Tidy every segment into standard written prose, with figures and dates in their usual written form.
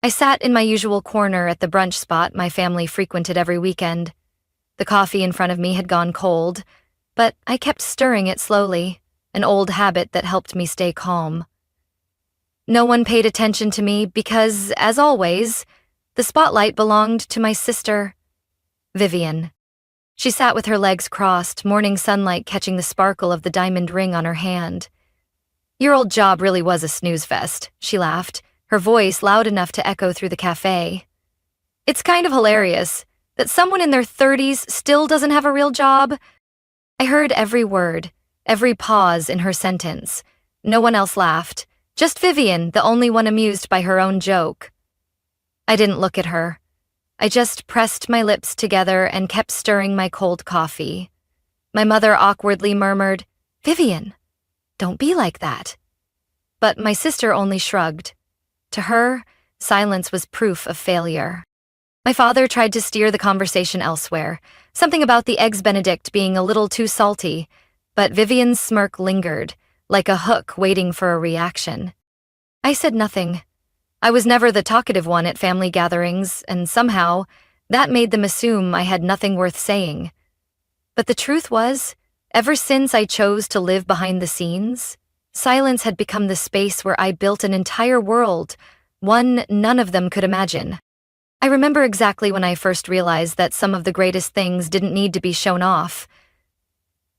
I sat in my usual corner at the brunch spot my family frequented every weekend. The coffee in front of me had gone cold, but I kept stirring it slowly, an old habit that helped me stay calm. No one paid attention to me because, as always, the spotlight belonged to my sister, Vivian. She sat with her legs crossed, morning sunlight catching the sparkle of the diamond ring on her hand. "Your old job really was a snooze fest," she laughed, her voice loud enough to echo through the cafe. "It's kind of hilarious that someone in their 30s still doesn't have a real job." I heard every word, every pause in her sentence. No one else laughed, just Vivian, the only one amused by her own joke. I didn't look at her. I just pressed my lips together and kept stirring my cold coffee. My mother awkwardly murmured, "Vivian, don't be like that." But my sister only shrugged. To her, silence was proof of failure. My father tried to steer the conversation elsewhere, something about the Eggs Benedict being a little too salty, but Vivian's smirk lingered, like a hook waiting for a reaction. I said nothing. I was never the talkative one at family gatherings, and somehow, that made them assume I had nothing worth saying. But the truth was, ever since I chose to live behind the scenes, silence had become the space where I built an entire world, one none of them could imagine. I remember exactly when I first realized that some of the greatest things didn't need to be shown off.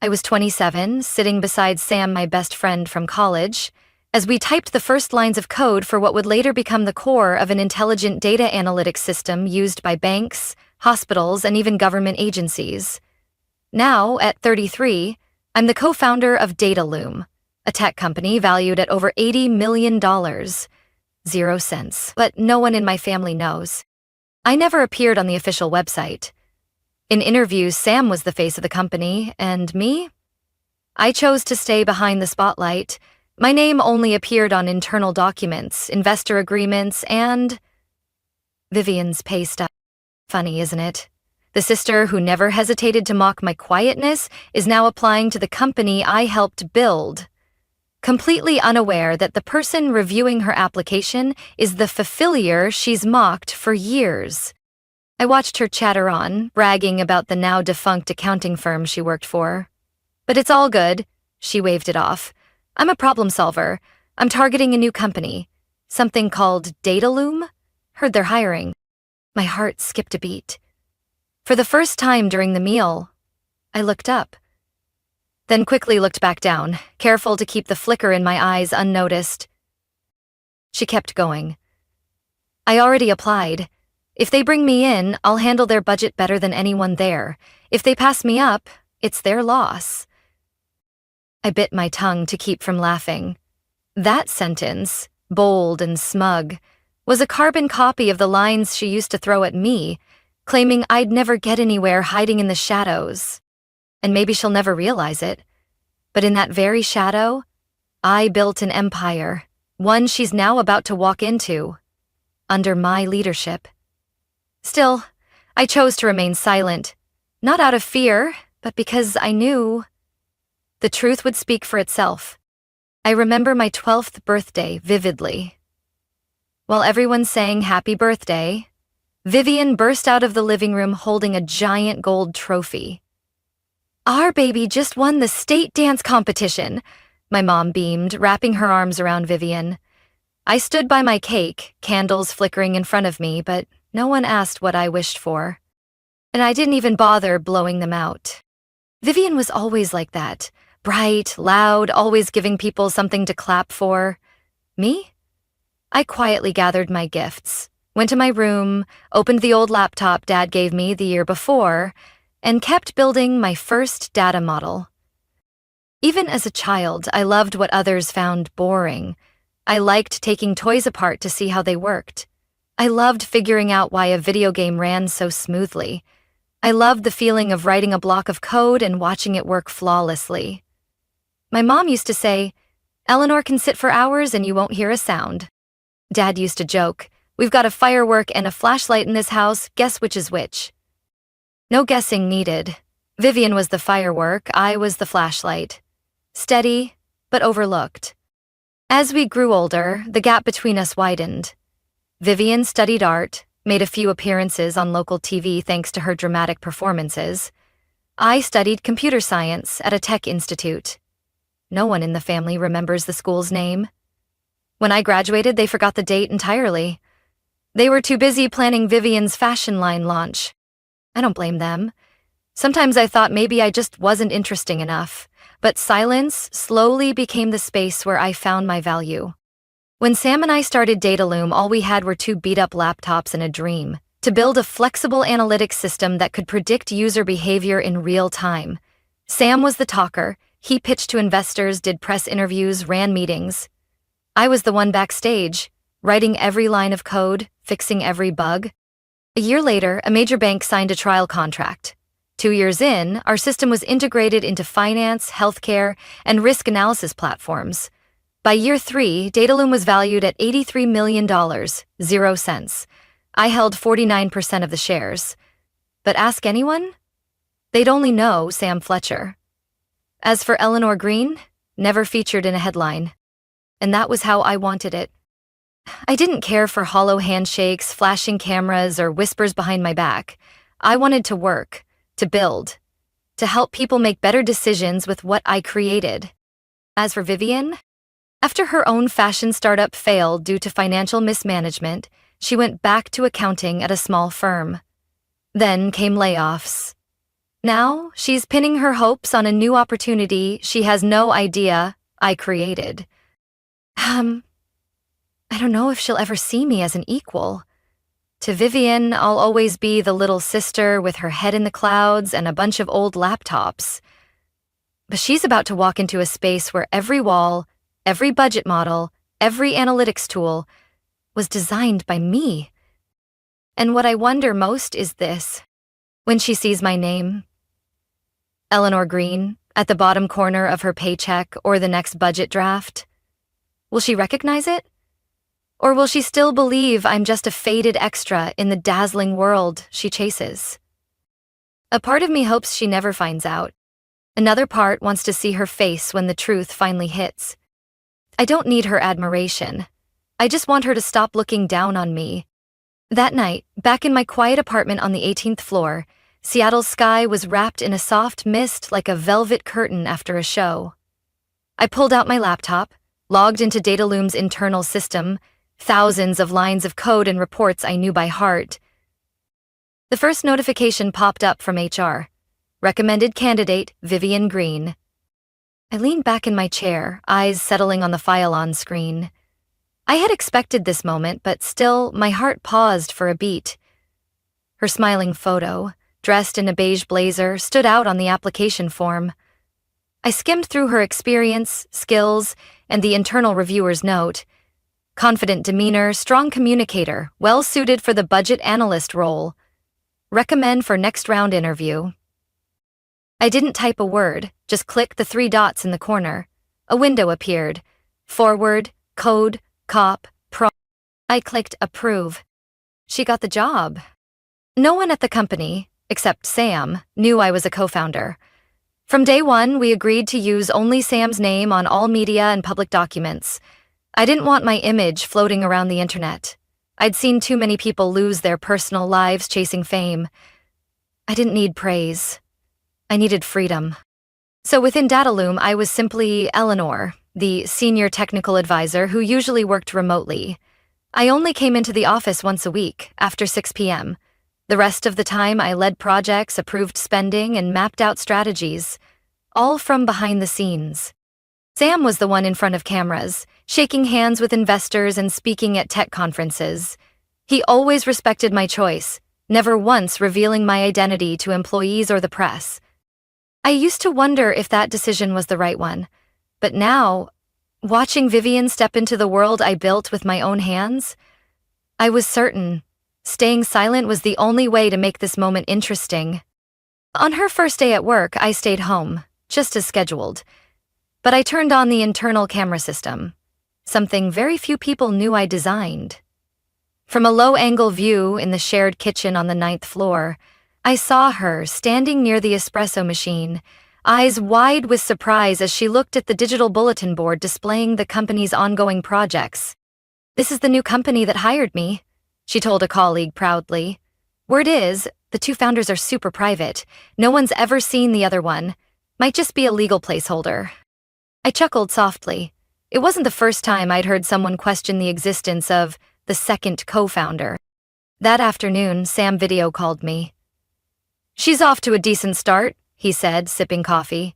I was 27, sitting beside Sam, my best friend from college, as we typed the first lines of code for what would later become the core of an intelligent data analytics system used by banks, hospitals, and even government agencies. Now, at 33, I'm the co-founder of DataLoom, a tech company valued at over $80 million. 0 cents, but no one in my family knows. I never appeared on the official website. In interviews, Sam was the face of the company, and me? I chose to stay behind the spotlight. My name only appeared on internal documents, investor agreements, and Vivian's pay stub. Funny, isn't it? The sister who never hesitated to mock my quietness is now applying to the company I helped build, completely unaware that the person reviewing her application is the fulfiller she's mocked for years. I watched her chatter on, bragging about the now-defunct accounting firm she worked for. "But it's all good," she waved it off. "I'm a problem solver. I'm targeting a new company. Something called DataLoom? Heard they're hiring." My heart skipped a beat. For the first time during the meal, I looked up, then quickly looked back down, careful to keep the flicker in my eyes unnoticed. She kept going. "I already applied. If they bring me in, I'll handle their budget better than anyone there. If they pass me up, it's their loss." I bit my tongue to keep from laughing. That sentence, bold and smug, was a carbon copy of the lines she used to throw at me, claiming I'd never get anywhere hiding in the shadows. And maybe she'll never realize it, but in that very shadow, I built an empire, one she's now about to walk into, under my leadership. Still, I chose to remain silent, not out of fear, but because I knew the truth would speak for itself. I remember my 12th birthday vividly. While everyone sang happy birthday, Vivian burst out of the living room holding a giant gold trophy. "Our baby just won the state dance competition," my mom beamed, wrapping her arms around Vivian. I stood by my cake, candles flickering in front of me, but no one asked what I wished for. And I didn't even bother blowing them out. Vivian was always like that. Bright, loud, always giving people something to clap for. Me? I quietly gathered my gifts, went to my room, opened the old laptop Dad gave me the year before, and kept building my first data model. Even as a child, I loved what others found boring. I liked taking toys apart to see how they worked. I loved figuring out why a video game ran so smoothly. I loved the feeling of writing a block of code and watching it work flawlessly. My mom used to say, "Eleanor can sit for hours and you won't hear a sound." Dad used to joke, "We've got a firework and a flashlight in this house, guess which is which?" No guessing needed. Vivian was the firework, I was the flashlight. Steady, but overlooked. As we grew older, the gap between us widened. Vivian studied art, made a few appearances on local TV thanks to her dramatic performances. I studied computer science at a tech institute. No one in the family remembers the school's name. When I graduated, they forgot the date entirely. They were too busy planning Vivian's fashion line launch. I don't blame them. Sometimes I thought maybe I just wasn't interesting enough, but silence slowly became the space where I found my value. When Sam and I started Dataloom, all we had were 2 beat-up laptops and a dream to build a flexible analytics system that could predict user behavior in real time. Sam was the talker. He pitched to investors, did press interviews, ran meetings. I was the one backstage, writing every line of code, fixing every bug. A year later, a major bank signed a trial contract. 2 years in, our system was integrated into finance, healthcare, and risk analysis platforms. By year 3, Dataloom was valued at $83 million, 0 cents. I held 49% of the shares. But ask anyone? They'd only know Sam Fletcher. As for Eleanor Green, never featured in a headline. And that was how I wanted it. I didn't care for hollow handshakes, flashing cameras, or whispers behind my back. I wanted to work, to build, to help people make better decisions with what I created. As for Vivian, after her own fashion startup failed due to financial mismanagement, she went back to accounting at a small firm. Then came layoffs. Now, she's pinning her hopes on a new opportunity she has no idea I created. I don't know if she'll ever see me as an equal. To Vivian, I'll always be the little sister with her head in the clouds and a bunch of old laptops. But she's about to walk into a space where every wall, every budget model, every analytics tool was designed by me. And what I wonder most is this. When she sees my name, Eleanor Green, at the bottom corner of her paycheck or the next budget draft, will she recognize it? Or will she still believe I'm just a faded extra in the dazzling world she chases? A part of me hopes she never finds out. Another part wants to see her face when the truth finally hits. I don't need her admiration. I just want her to stop looking down on me. That night, back in my quiet apartment on the 18th floor, Seattle's sky was wrapped in a soft mist like a velvet curtain after a show. I pulled out my laptop, logged into Dataloom's internal system, thousands of lines of code and reports I knew by heart. The first notification popped up from HR. Recommended candidate, Vivian Green. I leaned back in my chair, eyes settling on the file on screen. I had expected this moment, but still, my heart paused for a beat. Her smiling photo, dressed in a beige blazer, stood out on the application form. I skimmed through her experience, skills, and the internal reviewer's note. Confident demeanor, strong communicator, well-suited for the budget analyst role. Recommend for next round interview. I didn't type a word, just clicked the 3 dots in the corner. A window appeared. Forward, code, cop, pro. I clicked approve. She got the job. No one at the company, except Sam, knew I was a co-founder. From day one, we agreed to use only Sam's name on all media and public documents. I didn't want my image floating around the internet. I'd seen too many people lose their personal lives chasing fame. I didn't need praise. I needed freedom. So within Dataloom, I was simply Eleanor, the senior technical advisor who usually worked remotely. I only came into the office once a week, after 6 p.m. The rest of the time, I led projects, approved spending, and mapped out strategies, all from behind the scenes. Sam was the one in front of cameras, shaking hands with investors and speaking at tech conferences. He always respected my choice, never once revealing my identity to employees or the press. I used to wonder if that decision was the right one, but now, watching Vivian step into the world I built with my own hands, I was certain staying silent was the only way to make this moment interesting. On her first day at work, I stayed home, just as scheduled. But I turned on the internal camera system, something very few people knew I designed. From a low-angle view in the shared kitchen on the 9th floor, I saw her standing near the espresso machine, eyes wide with surprise as she looked at the digital bulletin board displaying the company's ongoing projects. This is the new company that hired me, she told a colleague proudly. Word is, the two founders are super private. No one's ever seen the other one. Might just be a legal placeholder. I chuckled softly. It wasn't the first time I'd heard someone question the existence of the second co-founder. That afternoon, Sam video called me. She's off to a decent start, he said, sipping coffee.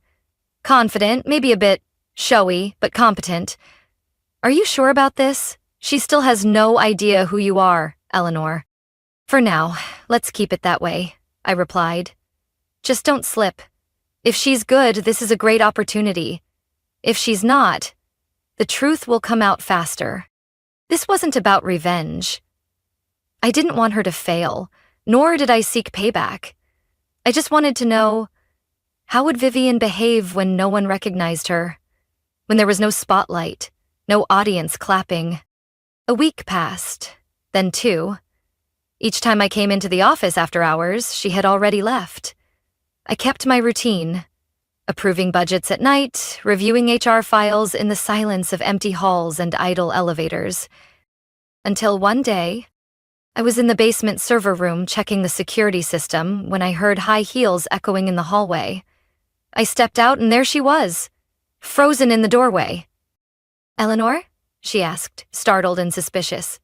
Confident, maybe a bit showy, but competent. Are you sure about this? She still has no idea who you are, Eleanor. For now, let's keep it that way, I replied. Just don't slip. If she's good, this is a great opportunity. If she's not, the truth will come out faster. This wasn't about revenge. I didn't want her to fail, nor did I seek payback. I just wanted to know, how would Vivian behave when no one recognized her? When there was no spotlight, no audience clapping? A week passed, then 2. Each time I came into the office after hours, she had already left. I kept my routine, approving budgets at night, reviewing HR files in the silence of empty halls and idle elevators. Until one day, I was in the basement server room checking the security system when I heard high heels echoing in the hallway. I stepped out and there she was, frozen in the doorway. Eleanor? She asked, startled and suspicious.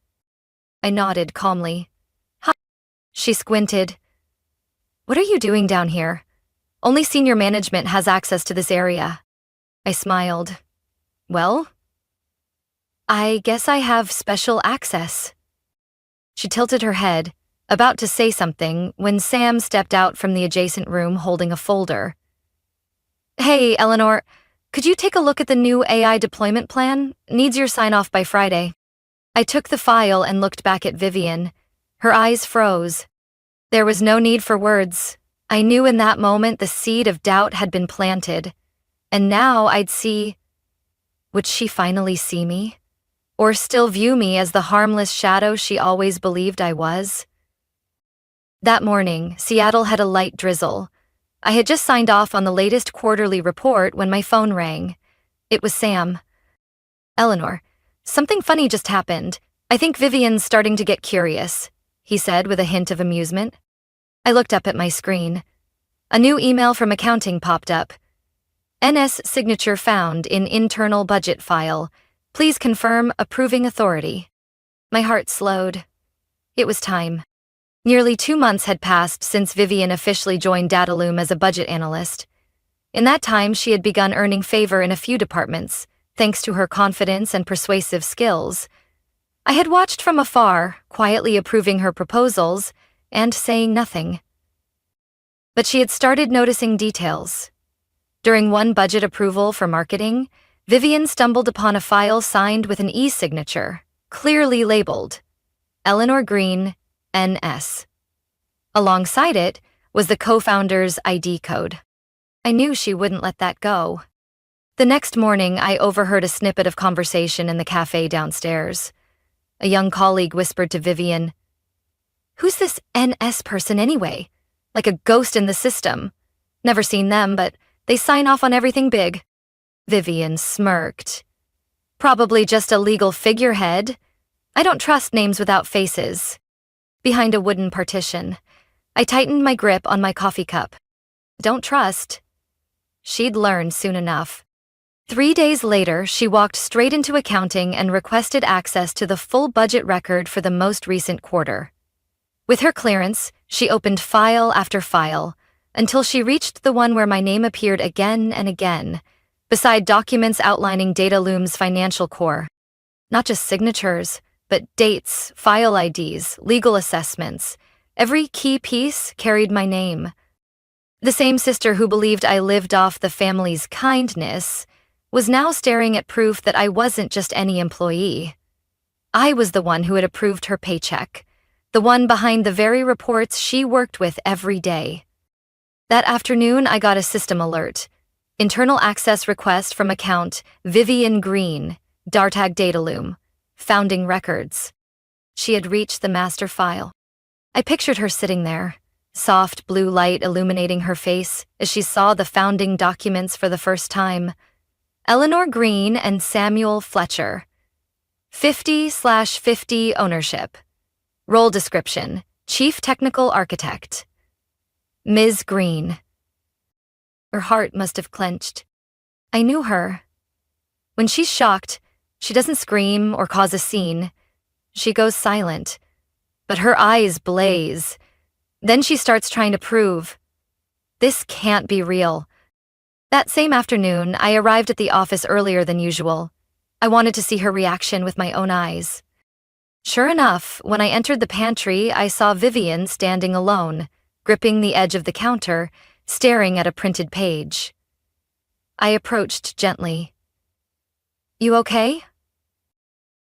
I nodded calmly. Hi. She squinted. What are you doing down here? Only senior management has access to this area. I smiled. Well, I guess I have special access. She tilted her head, about to say something, when Sam stepped out from the adjacent room holding a folder. Hey, Eleanor, could you take a look at the new AI deployment plan? Needs your sign-off by Friday. I took the file and looked back at Vivian. Her eyes froze. There was no need for words. I knew in that moment the seed of doubt had been planted. And now I'd see... Would she finally see me? Or still view me as the harmless shadow she always believed I was? That morning, Seattle had a light drizzle. I had just signed off on the latest quarterly report when my phone rang. It was Sam. Eleanor, something funny just happened. I think Vivian's starting to get curious, he said with a hint of amusement. I looked up at my screen. A new email from accounting popped up. NS signature found in internal budget file. Please confirm approving authority. My heart slowed. It was time. Nearly 2 months had passed since Vivian officially joined Dataloom as a budget analyst. In that time, she had begun earning favor in a few departments, thanks to her confidence and persuasive skills. I had watched from afar, quietly approving her proposals and saying nothing. But she had started noticing details. During one budget approval for marketing, Vivian stumbled upon a file signed with an e-signature, clearly labeled Eleanor Green, NS. Alongside it was the co-founder's ID code. I knew she wouldn't let that go. The next morning, I overheard a snippet of conversation in the cafe downstairs. A young colleague whispered to Vivian, "Who's this NS person anyway? Like a ghost in the system. Never seen them, but they sign off on everything big." Vivian smirked. "Probably just a legal figurehead. I don't trust names without faces." Behind a wooden partition, I tightened my grip on my coffee cup. Don't trust. She'd learn soon enough. 3 days later, she walked straight into accounting and requested access to the full budget record for the most recent quarter. With her clearance, she opened file after file, until she reached the one where my name appeared again and again, beside documents outlining Dataloom's financial core. Not just signatures, but dates, file IDs, legal assessments. Every key piece carried my name. The same sister who believed I lived off the family's kindness was now staring at proof that I wasn't just any employee. I was the one who had approved her paycheck, the one behind the very reports she worked with every day. That afternoon, I got a system alert. Internal access request from account Vivian Green, Dartag Dataloom, founding records. She had reached the master file. I pictured her sitting there, soft blue light illuminating her face as she saw the founding documents for the first time. Eleanor Green and Samuel Fletcher. 50/50 ownership. Role description: Chief Technical Architect. Ms. Green. Her heart must have clenched. I knew her. When she's shocked, she doesn't scream or cause a scene. She goes silent, but her eyes blaze. Then she starts trying to prove, this can't be real. That same afternoon, I arrived at the office earlier than usual. I wanted to see her reaction with my own eyes. Sure enough, when I entered the pantry, I saw Vivian standing alone, gripping the edge of the counter, staring at a printed page. I approached gently. You okay?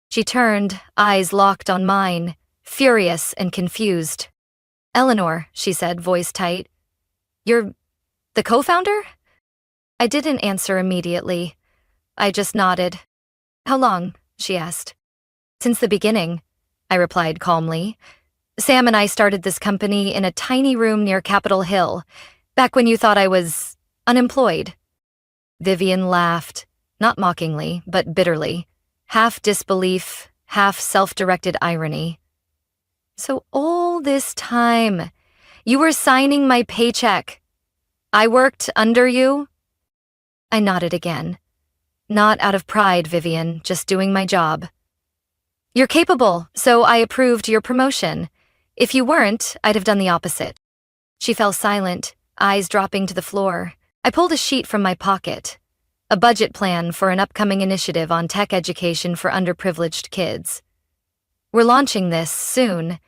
She turned, eyes locked on mine, furious and confused. Eleanor, she said, voice tight. You're the co-founder? I didn't answer immediately. I just nodded. How long? She asked. Since the beginning, I replied calmly. Sam and I started this company in a tiny room near Capitol Hill, back when you thought I was unemployed. Vivian laughed, not mockingly, but bitterly, half disbelief, half self-directed irony. So all this time, you were signing my paycheck. I worked under you? I nodded again. Not out of pride, Vivian, just doing my job. You're capable, so I approved your promotion. If you weren't, I'd have done the opposite. She fell silent, eyes dropping to the floor. I pulled a sheet from my pocket. A budget plan for an upcoming initiative on tech education for underprivileged kids. We're launching this soon.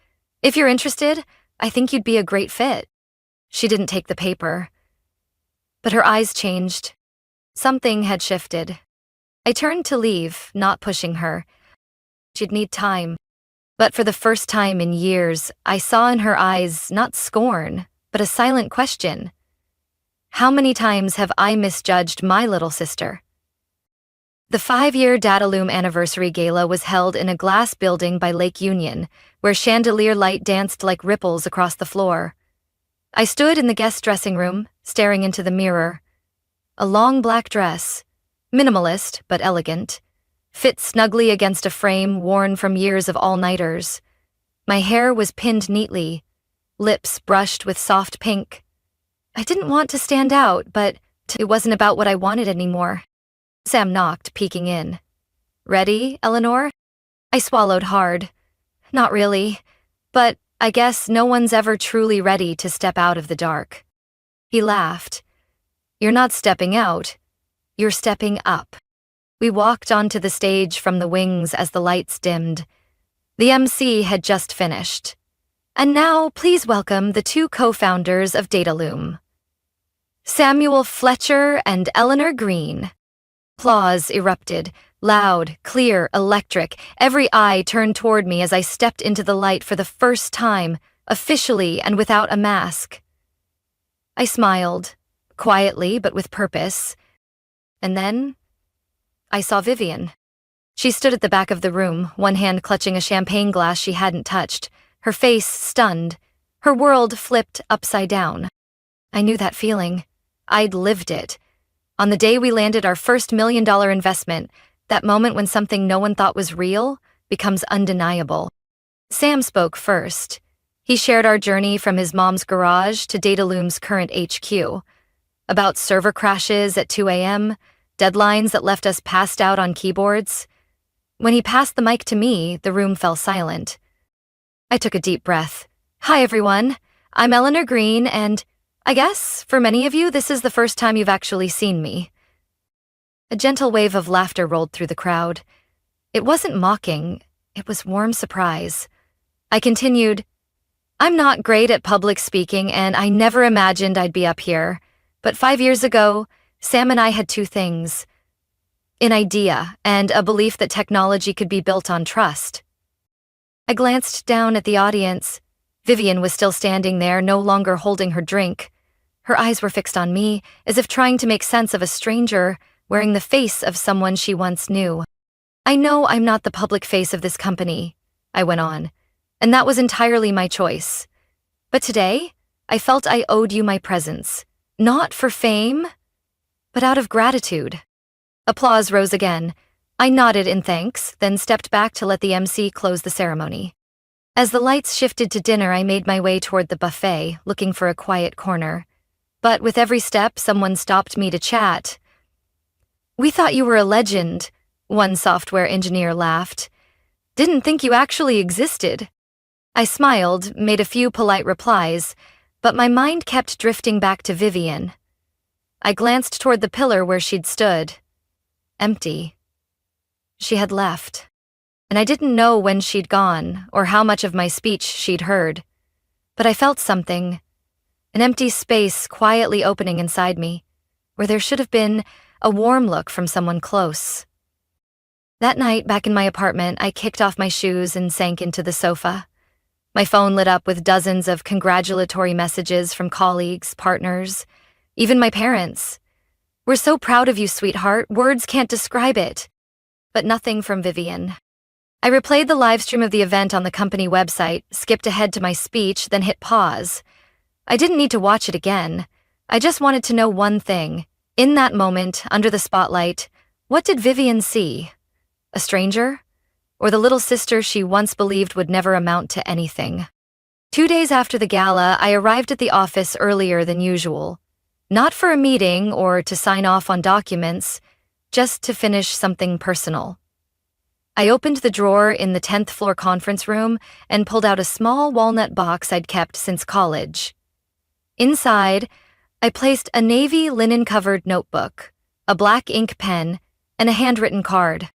If you're interested, I think you'd be a great fit. She didn't take the paper. But her eyes changed. Something had shifted. I turned to leave, not pushing her. She'd need time. But for the first time in years, I saw in her eyes not scorn, but a silent question. How many times have I misjudged my little sister? The 5-year Dataloom anniversary gala was held in a glass building by Lake Union, where chandelier light danced like ripples across the floor. I stood in the guest dressing room, staring into the mirror. A long black dress, minimalist but elegant, fit snugly against a frame worn from years of all-nighters. My hair was pinned neatly, lips brushed with soft pink. I didn't want to stand out, but it wasn't about what I wanted anymore. Sam knocked, peeking in. Ready, Eleanor? I swallowed hard. Not really, but I guess no one's ever truly ready to step out of the dark. He laughed. You're not stepping out, you're stepping up. We walked onto the stage from the wings as the lights dimmed. The MC had just finished. And now, please welcome the 2 co-founders of Dataloom, Samuel Fletcher and Eleanor Green. Applause erupted, loud, clear, electric. Every eye turned toward me as I stepped into the light for the first time, officially and without a mask. I smiled, quietly but with purpose. And then I saw Vivian. She stood at the back of the room, one hand clutching a champagne glass she hadn't touched, her face stunned, her world flipped upside down. I knew that feeling. I'd lived it. On the day we landed our first $1 million investment, that moment when something no one thought was real becomes undeniable. Sam spoke first. He shared our journey from his mom's garage to Dataloom's current HQ, about server crashes at 2 a.m., deadlines that left us passed out on keyboards. When he passed the mic to me, the room fell silent. I took a deep breath. Hi, everyone. I'm Eleanor Green, and I guess, for many of you, this is the first time you've actually seen me. A gentle wave of laughter rolled through the crowd. It wasn't mocking, it was warm surprise. I continued, I'm not great at public speaking, and I never imagined I'd be up here. But 5 years ago, Sam and I had 2 things. An idea and a belief that technology could be built on trust. I glanced down at the audience. Vivian was still standing there, no longer holding her drink. Her eyes were fixed on me, as if trying to make sense of a stranger wearing the face of someone she once knew. I know I'm not the public face of this company, I went on, and that was entirely my choice. But today, I felt I owed you my presence, not for fame, but out of gratitude. Applause rose again. I nodded in thanks, then stepped back to let the MC close the ceremony. As the lights shifted to dinner, I made my way toward the buffet, looking for a quiet corner. But with every step, someone stopped me to chat. "We thought you were a legend," one software engineer laughed. "Didn't think you actually existed." I smiled, made a few polite replies, but my mind kept drifting back to Vivian. I glanced toward the pillar where she'd stood. Empty. She had left. And I didn't know when she'd gone or how much of my speech she'd heard. But I felt something, an empty space quietly opening inside me, where there should have been a warm look from someone close. That night, back in my apartment, I kicked off my shoes and sank into the sofa. My phone lit up with dozens of congratulatory messages from colleagues, partners, even my parents. "We're so proud of you, sweetheart. Words can't describe it." But nothing from Vivian. I replayed the live stream of the event on the company website, skipped ahead to my speech, then hit pause. I didn't need to watch it again. I just wanted to know one thing. In that moment, under the spotlight, what did Vivian see? A stranger? Or the little sister she once believed would never amount to anything? 2 days after the gala, I arrived at the office earlier than usual. Not for a meeting or to sign off on documents, just to finish something personal. I opened the drawer in the 10th floor conference room and pulled out a small walnut box I'd kept since college. Inside, I placed a navy linen-covered notebook, a black ink pen, and a handwritten card.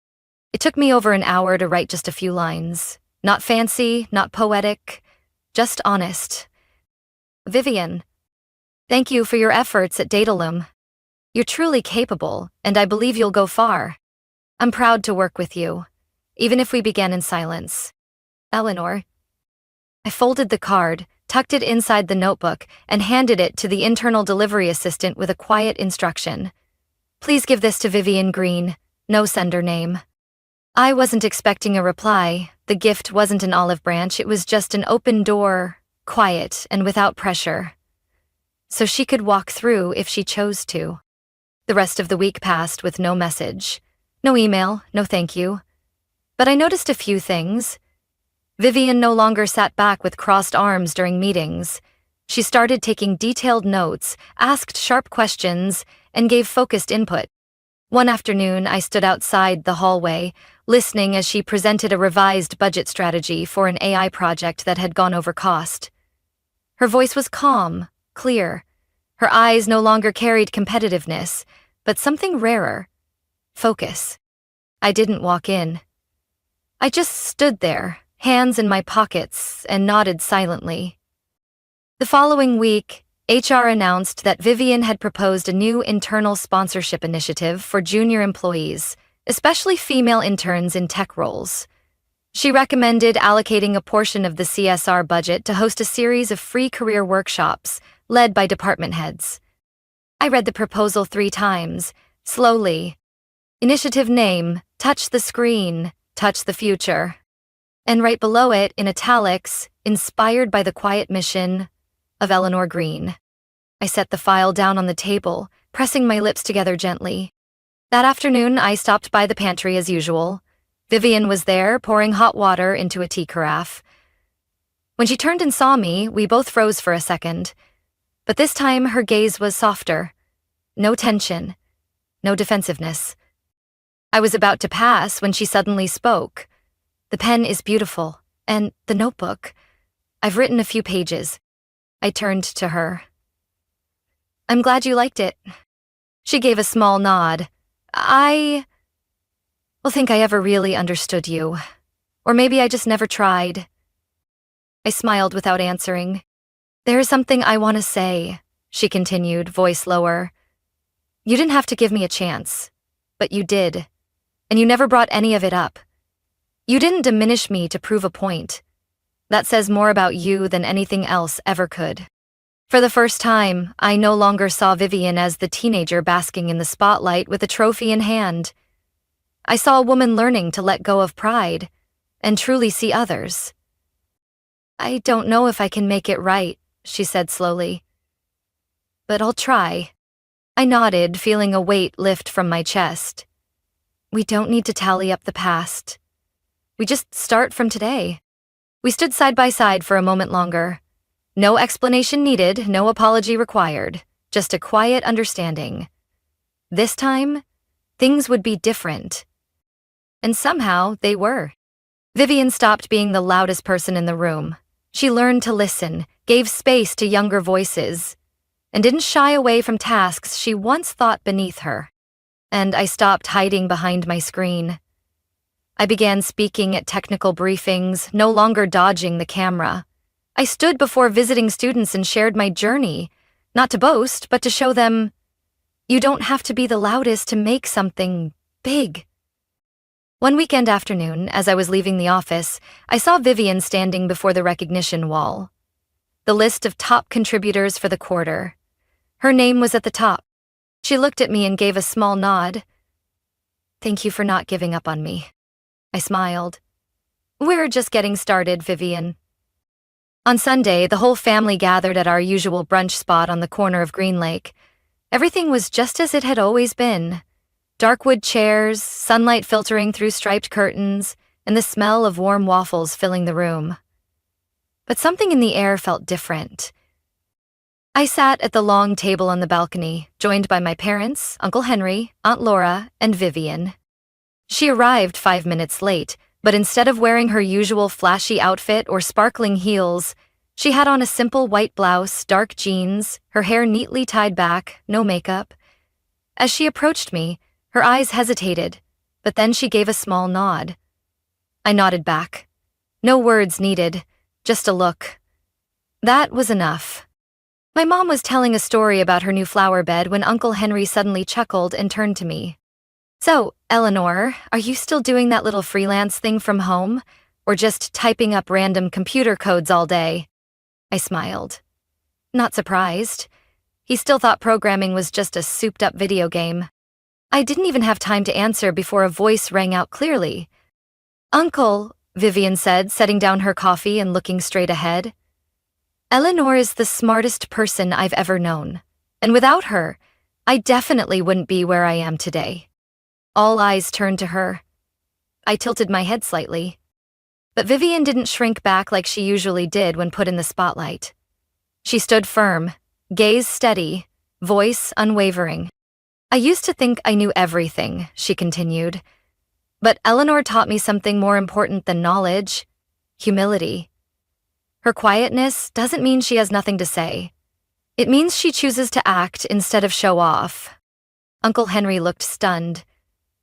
It took me over an hour to write just a few lines. Not fancy, not poetic, just honest. "Vivian, thank you for your efforts at Datalum. You're truly capable, and I believe you'll go far. I'm proud to work with you, even if we began in silence. Eleanor." I folded the card, tucked it inside the notebook, and handed it to the internal delivery assistant with a quiet instruction. "Please give this to Vivian Green, no sender name." I wasn't expecting a reply. The gift wasn't an olive branch, it was just an open door, quiet and without pressure. So she could walk through if she chose to. The rest of the week passed with no message. No email, no thank you. But I noticed a few things. Vivian no longer sat back with crossed arms during meetings. She started taking detailed notes, asked sharp questions, and gave focused input. One afternoon, I stood outside the hallway, listening as she presented a revised budget strategy for an AI project that had gone over cost. Her voice was calm, clear. Her eyes no longer carried competitiveness, but something rarer: focus. I didn't walk in. I just stood there, hands in my pockets, and nodded silently. The following week, HR announced that Vivian had proposed a new internal sponsorship initiative for junior employees, especially female interns in tech roles. She recommended allocating a portion of the CSR budget to host a series of free career workshops led by department heads. I read the proposal 3 times, slowly. Initiative name: Touch the Screen, Touch the Future. And right below it, in italics, inspired by the quiet mission of Eleanor Green. I set the file down on the table, pressing my lips together gently. That afternoon, I stopped by the pantry as usual. Vivian was there, pouring hot water into a tea carafe. When she turned and saw me, we both froze for a second. But this time, her gaze was softer. No tension. No defensiveness. I was about to pass when she suddenly spoke. "The pen is beautiful. And the notebook. I've written a few pages." I turned to her. "I'm glad you liked it." She gave a small nod. I think I ever really understood you. Or maybe I just never tried." I smiled without answering. "There is something I want to say," she continued, voice lower. "You didn't have to give me a chance, but you did. And you never brought any of it up. You didn't diminish me to prove a point. That says more about you than anything else ever could." For the first time, I no longer saw Vivian as the teenager basking in the spotlight with a trophy in hand. I saw a woman learning to let go of pride and truly see others. "I don't know if I can make it right," she said slowly. "But I'll try." I nodded, feeling a weight lift from my chest. We don't need to tally up the past. We just start from today. We stood side by side for a moment longer. No explanation needed, no apology required, just a quiet understanding. This time, things would be different. And somehow, they were. Vivian stopped being the loudest person in the room. She learned to listen, gave space to younger voices, and didn't shy away from tasks she once thought beneath her. And I stopped hiding behind my screen. I began speaking at technical briefings, no longer dodging the camera. I stood before visiting students and shared my journey, not to boast, but to show them, you don't have to be the loudest to make something big. One weekend afternoon, as I was leaving the office, I saw Vivian standing before the recognition wall. The list of top contributors for the quarter. Her name was at the top. She looked at me and gave a small nod. Thank you for not giving up on me. I smiled. We're just getting started, Vivian. On Sunday, the whole family gathered at our usual brunch spot on the corner of Green Lake. Everything was just as it had always been. Dark wood chairs, sunlight filtering through striped curtains, and the smell of warm waffles filling the room. But something in the air felt different. I sat at the long table on the balcony, joined by my parents, Uncle Henry, Aunt Laura, and Vivian. She arrived 5 minutes late, but instead of wearing her usual flashy outfit or sparkling heels, she had on a simple white blouse, dark jeans, her hair neatly tied back, no makeup. As she approached me, her eyes hesitated, but then she gave a small nod. I nodded back. No words needed, just a look. That was enough. My mom was telling a story about her new flower bed when Uncle Henry suddenly chuckled and turned to me. So, Eleanor, are you still doing that little freelance thing from home, or just typing up random computer codes all day? I smiled. Not surprised. He still thought programming was just a souped-up video game. I didn't even have time to answer before a voice rang out clearly. Uncle, Vivian said, setting down her coffee and looking straight ahead. Eleanor is the smartest person I've ever known, and without her, I definitely wouldn't be where I am today. All eyes turned to her. I tilted my head slightly. But Vivian didn't shrink back like she usually did when put in the spotlight. She stood firm, gaze steady, voice unwavering. I used to think I knew everything, she continued. But Eleanor taught me something more important than knowledge: humility. Her quietness doesn't mean she has nothing to say. It means she chooses to act instead of show off. Uncle Henry looked stunned.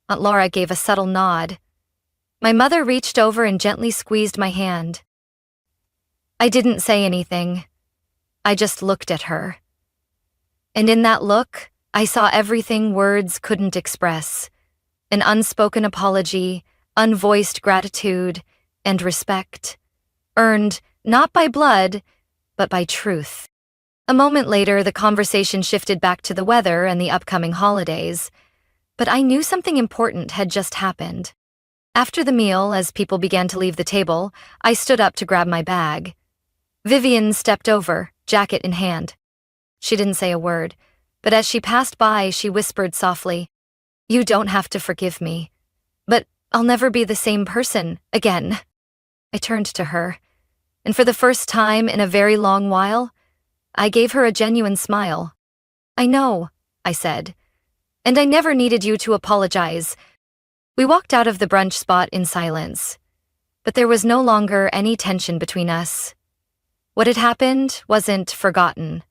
Aunt Laura gave a subtle nod. My mother reached over and gently squeezed my hand. I didn't say anything. I just looked at her. And in that look, I saw everything words couldn't express: an unspoken apology, unvoiced gratitude, and respect, earned not by blood, but by truth. A moment later, the conversation shifted back to the weather and the upcoming holidays, but I knew something important had just happened. After the meal, as people began to leave the table, I stood up to grab my bag. Vivian stepped over, jacket in hand. She didn't say a word, but as she passed by, she whispered softly, "You don't have to forgive me, but I'll never be the same person again." I turned to her, and for the first time in a very long while, I gave her a genuine smile. "I know," I said, "and I never needed you to apologize." We walked out of the brunch spot in silence, but there was no longer any tension between us. What had happened wasn't forgotten,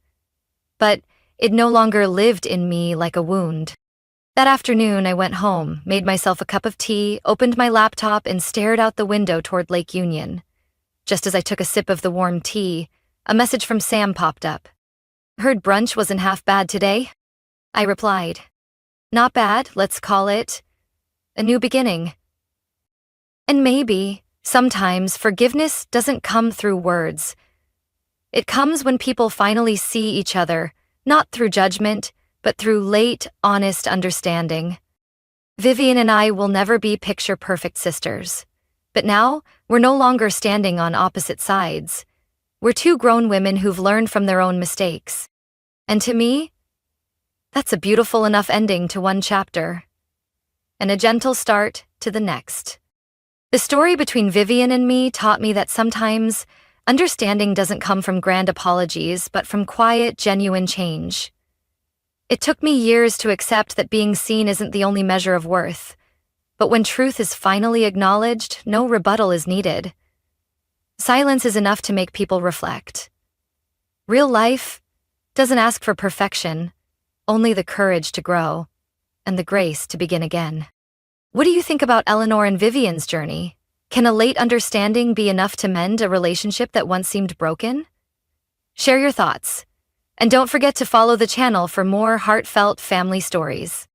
but it no longer lived in me like a wound. That afternoon, I went home, made myself a cup of tea, opened my laptop, and stared out the window toward Lake Union. Just as I took a sip of the warm tea, a message from Sam popped up. "Heard brunch wasn't half bad today?" I replied. "Not bad, let's call it a new beginning." And maybe, sometimes, forgiveness doesn't come through words. It comes when people finally see each other, not through judgment, but through late, honest understanding. Vivian and I will never be picture-perfect sisters. But now, we're no longer standing on opposite sides. We're two grown women who've learned from their own mistakes. And to me, that's a beautiful enough ending to one chapter, and a gentle start to the next. The story between Vivian and me taught me that sometimes understanding doesn't come from grand apologies, but from quiet, genuine change. It took me years to accept that being seen isn't the only measure of worth, but when truth is finally acknowledged, no rebuttal is needed. Silence is enough to make people reflect. Real life doesn't ask for perfection, only the courage to grow and the grace to begin again. What do you think about Eleanor and Vivian's journey? Can a late understanding be enough to mend a relationship that once seemed broken? Share your thoughts. And don't forget to follow the channel for more heartfelt family stories.